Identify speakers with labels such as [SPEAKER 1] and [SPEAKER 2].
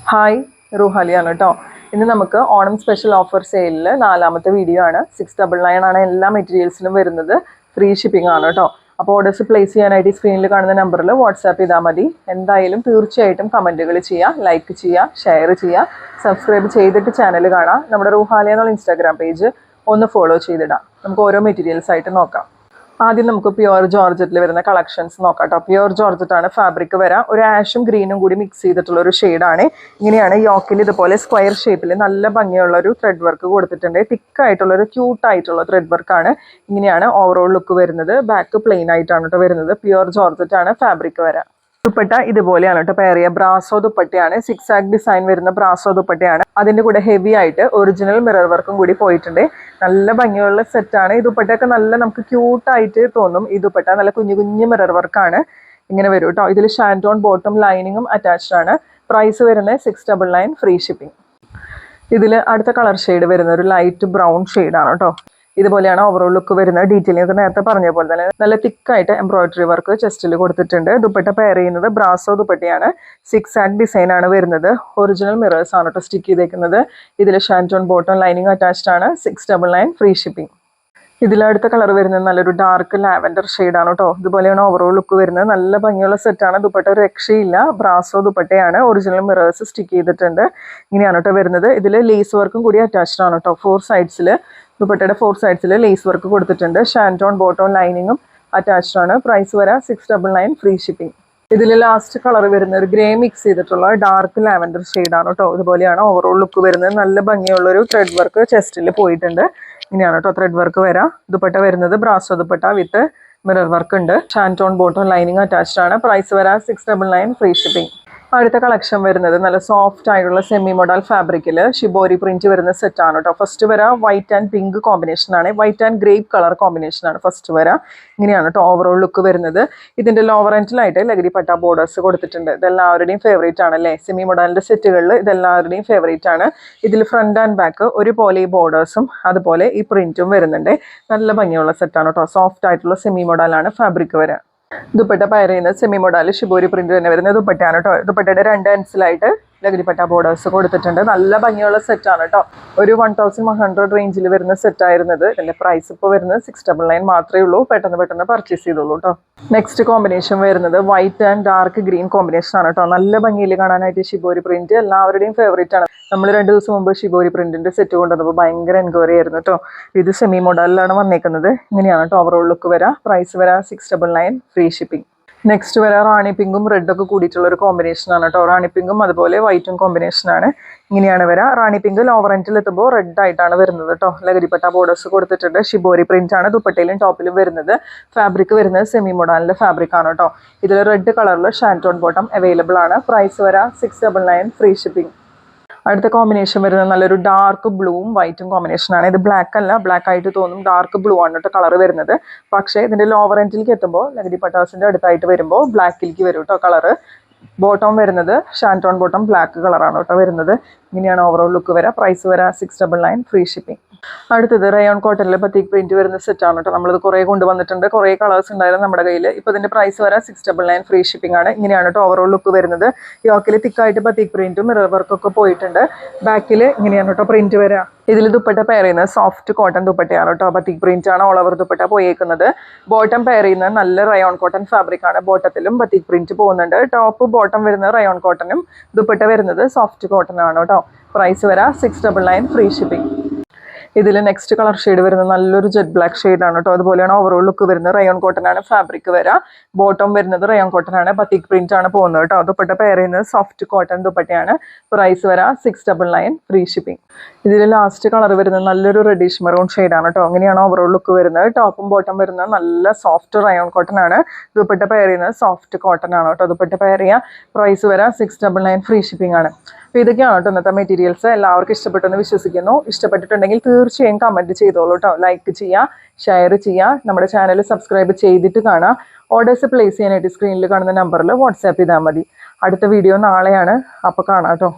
[SPEAKER 1] Hi റുഹാലിയാണ് കേട്ടോ. ഇന്ന് നമുക്ക് ഓണം സ്പെഷ്യൽ ഓഫർ സെയിലിൽ നാലാമത്തെ വീഡിയോ ആണ്. 699 ആണ് എല്ലാ മെറ്റീരിയൽസിനും വരുന്നത്. ഫ്രീ ഷിപ്പിംഗ് ആണ് കേട്ടോ. അപ്പോൾ ഓർഡേഴ്സ് പ്ലേസ് ചെയ്യാനായിട്ട് സ്ക്രീനിൽ കാണുന്ന നമ്പറിൽ വാട്സാപ്പ് ചെയ്താൽ മതി. എന്തായാലും തീർച്ചയായിട്ടും കമൻറ്റുകൾ ചെയ്യുക, ലൈക്ക് ചെയ്യുക, ഷെയർ ചെയ്യുക, സബ്സ്ക്രൈബ് ചെയ്തിട്ട് ചാനൽ കാണാം. നമ്മുടെ റുഹാലിയ എന്നുള്ള ഇൻസ്റ്റാഗ്രാം പേജ് ഒന്ന് ഫോളോ ചെയ്തിടാം. നമുക്ക് ഓരോ മെറ്റീരിയൽസ് ആയിട്ട് നോക്കാം. ആദ്യം നമുക്ക് പ്യുവർ ജോർജറ്റിൽ വരുന്ന കളക്ഷൻസ് നോക്കാം കേട്ടോ. പ്യുവർ ജോർജറ്റ് ആണ് ഫാബ്രിക് വരാം. ഒരു ആഷും ഗ്രീനും കൂടി മിക്സ് ചെയ്തിട്ടുള്ള ഒരു ഷെയ്ഡാണ്. ഇങ്ങനെയാണ് യോക്കിൽ ഇതുപോലെ സ്ക്വയർ ഷേപ്പിൽ നല്ല ഭംഗിയുള്ള ഒരു ത്രെഡ് വർക്ക് കൊടുത്തിട്ടുണ്ട്. തിക്കായിട്ടുള്ള ഒരു ക്യൂട്ടായിട്ടുള്ള ത്രെഡ് വർക്കാണ്. ഇങ്ങനെയാണ് ഓവറോൾ ലുക്ക് വരുന്നത്. ബാക്ക് പ്ലെയിൻ ആയിട്ടാണ് കേട്ടോ വരുന്നത്. പ്യുവർ ജോർജറ്റ് ആണ് ഫാബ്രിക് വരാം. ദുപ്പട്ട ഇതുപോലെയാണ് കേട്ടോ പെയർ ചെയ്യുക. ബ്രാസോ ദുപ്പട്ടയാണ്. 6 ആഗ് ഡിസൈൻ വരുന്ന ബ്രാസോ ദുപ്പട്ടയാണ്. അതിൻ്റെ കൂടെ ഹെവി ആയിട്ട് ഒറിജിനൽ മിറർ വർക്കും കൂടി പോയിട്ടുണ്ട്. നല്ല ഭംഗിയുള്ള സെറ്റാണ്. ഈ ദുപ്പട്ടയൊക്കെ നല്ല നമുക്ക് ക്യൂട്ടായിട്ട് തോന്നും. ഈ ദുപ്പട്ട നല്ല കുഞ്ഞു കുഞ്ഞു മിറർ വർക്കാണ്. ഇങ്ങനെ വരും കേട്ടോ. ഇതിൽ ഷാൻറ്റോൺ ബോട്ടം ലൈനിങ്ങും അറ്റാച്ച്ഡ് ആണ്. പ്രൈസ് വരുന്നത് 699 ഫ്രീ ഷിപ്പിംഗ്. ഇതിൽ അടുത്ത കളർ ഷെയ്ഡ് വരുന്ന ഒരു ലൈറ്റ് ബ്രൗൺ ഷെയ്ഡാണ് കേട്ടോ. ഇതുപോലെയാണ് ഓവറോൾ ലുക്ക് വരുന്നത്. ഡീറ്റെയിലിംഗ് നേരത്തെ പറഞ്ഞ പോലെ തന്നെ നല്ല തിക്കായിട്ട് എംബ്രോയിഡറി വർക്ക് ചെസ്റ്റിൽ കൊടുത്തിട്ടുണ്ട്. ദുപ്പട്ട പെയർ ചെയ്യുന്നത് ബ്രാസോ ദുപ്പട്ടയാണ്. 6 ആഗ് ഡിസൈൻ ആണ് വരുന്നത്. ഒറിജിനൽ മിറേഴ്സ് ആണ് കേട്ടോ സ്റ്റിക്ക് ചെയ്തേക്കുന്നത്. ഇതിൽ ഷാൻറ്റോൺ ബോട്ടം ലൈനിങ് അറ്റാച്ച്ഡ് ആണ്. 699 ഫ്രീ ഷിപ്പിംഗ്. ഇതിലടുത്ത കളർ വരുന്നത് നല്ലൊരു ഡാർക്ക് ലാവൻഡർ ഷെയ്ഡാണ് കേട്ടോ. ഇതുപോലെയാണ് ഓവറോൾ ലുക്ക് വരുന്നത്. നല്ല ഭംഗിയുള്ള സെറ്റാണ്. ദുപ്പട്ട ഒരു രക്ഷയില്ല. ബ്രാസോ ദുപ്പട്ടയാണ്. ഒറിജിനൽ മിറേഴ്സ് സ്റ്റിക്ക് ചെയ്തിട്ടുണ്ട്. ഇങ്ങനെയാണ് കേട്ടോ വരുന്നത്. ഇതിൽ ലേസ് വർക്കും കൂടി അറ്റാച്ച്ഡ് ആണ് കേട്ടോ. 4 സൈഡ്സിൽ ദുപ്പട്ടയുടെ 4 സൈഡ്സിൽ ലേസ് വർക്ക് കൊടുത്തിട്ടുണ്ട്. ഷാൻറ്റോൺ ബോട്ടം ലൈനിങ്ങും അറ്റാച്ച്ഡ് ആണ്. പ്രൈസ് വരാം 699 ഫ്രീ ഷിപ്പിംഗ്. ഇതിൽ ലാസ്റ്റ് കളർ വരുന്ന ഒരു ഗ്രേ മിക്സ് ചെയ്തിട്ടുള്ള ഡാർക്ക് ലാവൻഡർ ഷെയ്ഡാണ് കേട്ടോ. ഇതുപോലെയാണ് ഓവറോൾ ലുക്ക് വരുന്നത്. നല്ല ഭംഗിയുള്ളൊരു ത്രെഡ് വർക്ക് ചെസ്റ്റിൽ പോയിട്ടുണ്ട്. ഇങ്ങനെയാണ് കേട്ടോ ത്രെഡ് വർക്ക് വരാം. ദുപ്പട്ട വരുന്നത് ബ്രാസോ ദുപ്പട്ട വിത്ത് മിറർ വർക്ക് ഉണ്ട്. ഷാൻറ്റോൺ ബോട്ടം ലൈനിങ് അറ്റാച്ച്ഡ് ആണ്. പ്രൈസ് വരാം 699 ഫ്രീ ഷിപ്പിംഗ്. അടുത്ത കളക്ഷൻ വരുന്നത് നല്ല സോഫ്റ്റ് ആയിട്ടുള്ള സെമി മോഡൽ ഫാബ്രിക്കിൽ ഷിബോരി പ്രിന്റ് വരുന്ന സെറ്റാണ് കേട്ടോ. ഫസ്റ്റ് വരാം വൈറ്റ് ആൻഡ് പിങ്ക് കോമ്പിനേഷനാണ്. വൈറ്റ് ആൻഡ് ഗ്രേപ്പ് കളർ കോമ്പിനേഷനാണ് ഫസ്റ്റ് വരാം. ഇങ്ങനെയാണ് കേട്ടോ ഓവറോൾ ലുക്ക് വരുന്നത്. ഇതിൻ്റെ ലോവർ എൻഡിലായിട്ട് ലഗരി പട്ട ബോർഡേഴ്സ് കൊടുത്തിട്ടുണ്ട്. ഇതെല്ലാവരുടെയും ഫേവറേറ്റ് ആണല്ലേ. സെമി മോഡലിൻ്റെ സെറ്റുകളിൽ ഇതെല്ലാവരുടെയും ഫേവറേറ്റ് ആണ്. ഇതിൽ ഫ്രണ്ട് ആൻഡ് ബാക്ക് ഒരുപോലെ ഈ ബോർഡേഴ്സും അതുപോലെ ഈ പ്രിന്റും വരുന്നുണ്ട്. നല്ല ഭംഗിയുള്ള സെറ്റാണ് കേട്ടോ. സോഫ്റ്റ് ആയിട്ടുള്ള സെമി മോഡലാണ് ഫാബ്രിക് വരാം. ദുപ്പട്ട പെയർ ചെയ്യുന്നത് സെമി മോഡൽ ഷിബോരി പ്രിന്റ് തന്നെ വരുന്ന ദുപ്പട്ടയാണ് കേട്ടോ. ദുപ്പട്ടയുടെ 2 എൻഡ്സിലായിട്ട് ലഗരിപ്പട്ട ബോർഡേഴ്സ് കൊടുത്തിട്ടുണ്ട്. നല്ല ഭംഗിയുള്ള സെറ്റാണ് കേട്ടോ. ഒരു 1100 റേഞ്ചിൽ വരുന്ന സെറ്റായിരുന്നത്. ഇതിൻ്റെ പ്രൈസ് ഇപ്പോൾ വരുന്നത് 699 മാത്രമേ ഉള്ളൂ. പെട്ടെന്ന് പർച്ചേസ് ചെയ്തോളൂ കേട്ടോ. നെക്സ്റ്റ് കോമ്പിനേഷൻ വരുന്നത് white and dark green combination ആണ് കേട്ടോ. നല്ല ഭംഗിയിൽ കാണാനായിട്ട് ഷിബോരി പ്രിന്റ് എല്ലാവരുടെയും ഫേവറേറ്റ് ആണ്. നമ്മൾ 2 ദിവസം മുമ്പ് ഷിബോരി പ്രിന്റിന്റെ സെറ്റ് കൊണ്ടുവന്നപ്പോൾ ഭയങ്കര എൻക്വയറി ആയിരുന്നു കേട്ടോ. ഇത് സെമി മോഡലിലാണ് വന്നേക്കുന്നത്. ഇങ്ങനെയാണ് കേട്ടോ ഓവറോൾ ലുക്ക് വരാം. പ്രൈസ് വരാം 699 ഫ്രീ ഷിപ്പിംഗ്. നെക്സ്റ്റ് വരാം റാണി പിങ്കും റെഡൊക്കെ കൂടിയിട്ടുള്ള ഒരു കോമ്പിനേഷൻ ആണ് കേട്ടോ. റാണി പിങ്കും അതുപോലെ വൈറ്റും കോമ്പിനേഷനാണ്. ഇങ്ങനെയാണ് വരാം. റാണി പിങ്ക് ലോവർ എൻഡിൽ എത്തുമ്പോൾ റെഡ് ആയിട്ടാണ് വരുന്നത് കേട്ടോ. ലഗരിപ്പട്ട ബോർഡേഴ്സ് കൊടുത്തിട്ടുണ്ട്. ഷിബോരി പ്രിന്റ് ആണ് ദുപ്പട്ടയിലും ടോപ്പിലും വരുന്നത്. ഫാബ്രിക് വരുന്നത് സെമി മോഡലിന്റെ ഫാബ്രിക് ആണ് കേട്ടോ. ഇതിൽ റെഡ് കളറിൽ ഷാൻറ്റോൺ ബോട്ടം അവൈലബിൾ ആണ്. പ്രൈസ് വരാം 699 ഫ്രീ ഷിപ്പിംഗ്. അടുത്ത കോമ്പിനേഷൻ വരുന്നത് നല്ലൊരു ഡാർക്ക് ബ്ലൂവും വൈറ്റും കോമ്പിനേഷനാണ്. ഇത് ബ്ലാക്ക് അല്ല, ബ്ലാക്ക് ആയിട്ട് തോന്നും. ഡാർക്ക് ബ്ലൂ ആണ് കേട്ടോ കളർ വരുന്നത്. പക്ഷേ ഇതിൻ്റെ ലോവർ എൻഡിലേക്ക് എത്തുമ്പോൾ ലഗരി പട്ടാസിൻ്റെ അടുത്തായിട്ട് വരുമ്പോൾ ബ്ലാക്കിലേക്ക് വരും കേട്ടോ കളറ്. ബോട്ടം വരുന്നത് ഷാൻറ്റോൺ ബോട്ടം ബ്ലാക്ക് കളറാണ് കേട്ടോ വരുന്നത്. ഇങ്ങനെയാണ് ഓവറോൾ ലുക്ക് വരാം. പ്രൈസ് വരാം 699 ഫ്രീ ഷിപ്പിംഗ്. അടുത്തത് റയോൺ കോട്ടണിൽ ബത്തീക് പ്രിന്റ് വരുന്ന സെറ്റാണ് കേട്ടോ. നമ്മളിത് കുറേ കൊണ്ടുവന്നിട്ടുണ്ട്. കുറേ കളേഴ്സ് ഉണ്ടായിരുന്നു നമ്മുടെ കയ്യിൽ. ഇപ്പോൾ ഇതിൻ്റെ പ്രൈസ് വരാം 699 ഫ്രീ ഷിപ്പിംഗ് ആണ്. ഇങ്ങനെയാണ് കേട്ടോ ഓവറോൾ ലുക്ക് വരുന്നത്. യോക്കിൽ തിക്കായിട്ട് ബത്തീക് പ്രിന്റും മിറർ വർക്കൊക്കെ പോയിട്ടുണ്ട്. ബാക്കിൽ ഇങ്ങനെയാണ് കേട്ടോ പ്രിന്റ് വരാം. ഇതിൽ ദുപ്പട്ട പെയർ ചെയ്യുന്നത് സോഫ്റ്റ് കോട്ടൺ ദുപ്പട്ടയാണ് കേട്ടോ. ബത്തീക് പ്രിന്റ് ആണ് ഓൾ ഓവർ ദുപ്പട്ട പോയേക്കുന്നത്. ബോട്ടം പെയർ ചെയ്യുന്നത് നല്ല റയോൺ കോട്ടൺ ഫാബ്രിക് ആണ്. ബോട്ടത്തിലും ബത്തീക് പ്രിന്റ് പോകുന്നുണ്ട്. ടോപ്പ് ബോട്ടം വരുന്നത് റയോൺ കോട്ടണും ദുപ്പട്ട വരുന്നത് സോഫ്റ്റ് കോട്ടൺ ആണ് കേട്ടോ. പ്രൈസ് വരാം 699 ഫ്രീ ഷിപ്പിംഗ്. ഇതിൽ നെക്സ്റ്റ് കളർ ഷെയ്ഡ് വരുന്നത് നല്ലൊരു ജെറ്റ് ബ്ലാക്ക് ഷെയ്ഡാണ് കേട്ടോ. അതുപോലെയാണ് ഓവറോൾ ലുക്ക് വരുന്നത്. റയോൺ കോട്ടൺ ആണ് ഫാബ്രിക് വരാം. ബോട്ടം വരുന്നത് റയോൺ കോട്ടൺ ആണ്. ബത്തീക് പ്രിന്റ് ആണ് പോകുന്നത് കേട്ടോ. ദുപ്പട്ട പെയർ ചെയ്യുന്നത് സോഫ്റ്റ് കോട്ടൺ ദുപ്പട്ടയാണ്. പ്രൈസ് വരാം 699 ഫ്രീ ഷിപ്പിംഗ്. ഇതിൽ ലാസ്റ്റ് കളർ വരുന്നത് നല്ലൊരു റെഡിഷ് മെറൂൺ ഷെയ്ഡാണ് കേട്ടോ. അങ്ങനെയാണ് ഓവറോൾ ലുക്ക് വരുന്നത്. ടോപ്പും ബോട്ടം വരുന്നത് നല്ല സോഫ്റ്റ് റയോൺ കോട്ടൺ ആണ്. ദുപ്പട്ട പെയർ ചെയ്യുന്നത് സോഫ്റ്റ് കോട്ടൺ ആണ് കേട്ടോ. ദുപ്പട്ട പെയർ ചെയ്യാം. പ്രൈസ് വരാം 699 ഫ്രീ ഷിപ്പിംഗ് ആണ്. അപ്പോൾ ഇതൊക്കെയാണ് കേട്ടോ ഇന്നത്തെ മെറ്റീരിയൽസ്. എല്ലാവർക്കും ഇഷ്ടപ്പെട്ടെന്ന് വിശ്വസിക്കുന്നു. ഇഷ്ടപ്പെട്ടിട്ടുണ്ടെങ്കിൽ തീർച്ചയായും കമൻറ്റ് ചെയ്തോളൂ കേട്ടോ. ലൈക്ക് ചെയ്യുക, ഷെയർ ചെയ്യുക. നമ്മുടെ ചാനൽ സബ്സ്ക്രൈബ് ചെയ്തിട്ട് കാണുക. ഓർഡേഴ്സ് പ്ലേസ് ചെയ്യാനായിട്ട് സ്ക്രീനിൽ കാണുന്ന നമ്പറിൽ വാട്സാപ്പ് ചെയ്താൽ മതി. അടുത്ത വീഡിയോ നാളെയാണ്. അപ്പോൾ കാണാം കേട്ടോ.